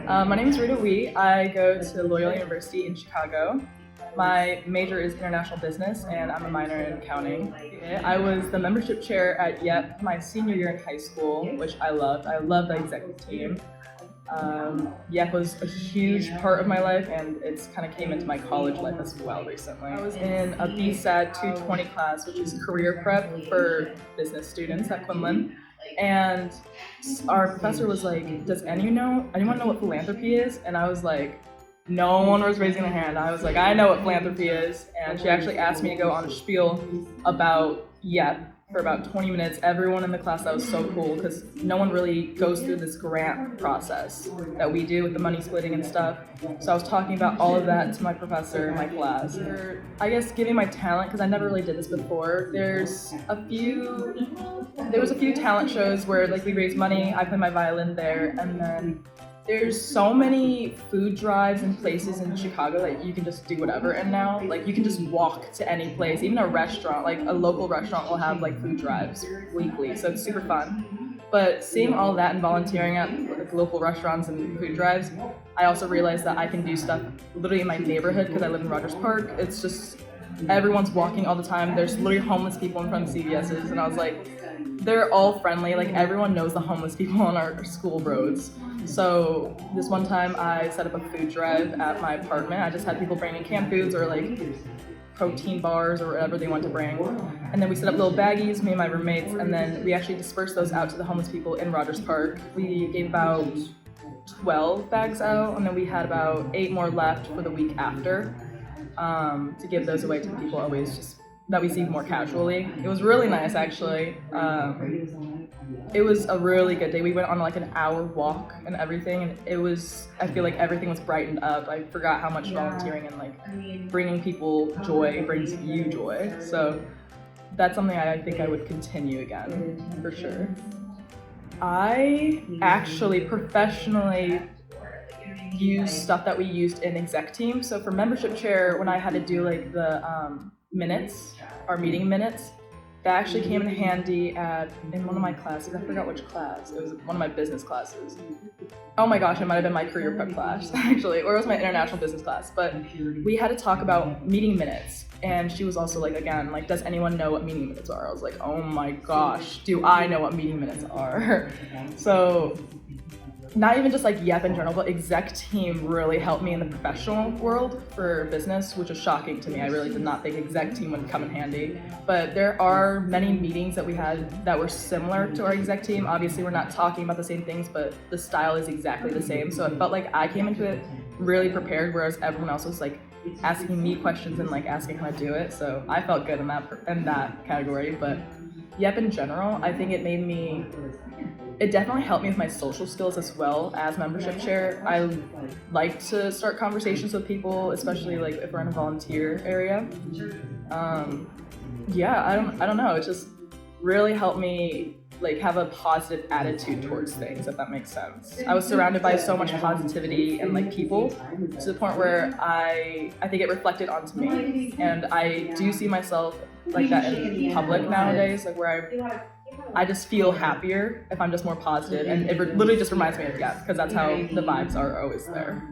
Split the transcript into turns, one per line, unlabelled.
My name is Ritta. I go to Loyola University in Chicago. My major is international business, and I'm a minor in accounting. I was the membership chair at YEP my senior year in high school, which I loved. I loved the executive team. YEP was a huge part of my life, and it's kind of came into my college life as well recently. I was in a BSAT 220 class, which is career prep for business students at Quinlan. And our professor was like, does anyone know what philanthropy is? And I was like, no one was raising their hand. I was like, I know what philanthropy is. And she actually asked me to go on a spiel about YEP for about 20 minutes. Everyone in the class, that was so cool because no one really goes through this grant process that we do with the money splitting and stuff. So I was talking about all of that to my professor in my class. I guess giving my talent, because I never really did this before, there was a few talent shows where like we raise money, I play my violin there, and then there's so many food drives and places in Chicago that you can just do whatever in now. Like you can just walk to any place, even a restaurant, like a local restaurant will have like food drives weekly, so it's super fun. But seeing all that and volunteering at like, local restaurants and food drives, I also realized that I can do stuff literally in my neighborhood because I live in Rogers Park. It's just, everyone's walking all the time. There's literally homeless people in front of CVS's, and I was like, they're all friendly. Like everyone knows the homeless people on our school roads. So this one time I set up a food drive at my apartment. I just had people bring in canned foods or like protein bars or whatever they want to bring. And then we set up little baggies, me and my roommates, and then we actually dispersed those out to the homeless people in Rogers Park. We gave about 12 bags out, and then we had about 8 more left for the week after to give those away to the people always just that we see more casually. It was really nice actually. It was a really good day. We went on like an hour walk and everything, and I feel like everything was brightened up. I forgot how much volunteering and like bringing people joy brings you joy. So that's something I think I would continue again, for sure. I actually professionally use stuff that we used in exec team. So for membership chair, when I had to do like the minutes, our meeting minutes, that actually came in handy in one of my classes. I forgot which class. It was one of my business classes. Oh my gosh, it might have been my career prep class, actually, or it was my international business class. But we had to talk about meeting minutes. And she was also like, again, like, does anyone know what meeting minutes are? I was like, oh my gosh, do I know what meeting minutes are? So not even just like YEP in general, but exec team really helped me in the professional world for business, which was shocking to me. I really did not think exec team would come in handy. But there are many meetings that we had that were similar to our exec team. Obviously, we're not talking about the same things, but the style is exactly the same. So it felt like I came into it really prepared, whereas everyone else was like asking me questions and like asking how to do it. So I felt good in that category. But YEP in general, I think it definitely helped me with my social skills as well as membership chair. I like to start conversations with people, especially like if we're in a volunteer area. I don't know. It just really helped me like have a positive attitude towards things, if that makes sense. I was surrounded by so much positivity and like people to the point where I think it reflected onto me, and I do see myself like that in public nowadays, like where I just feel happier if I'm just more positive, and it literally just reminds me of YEP because that's how the vibes are always there.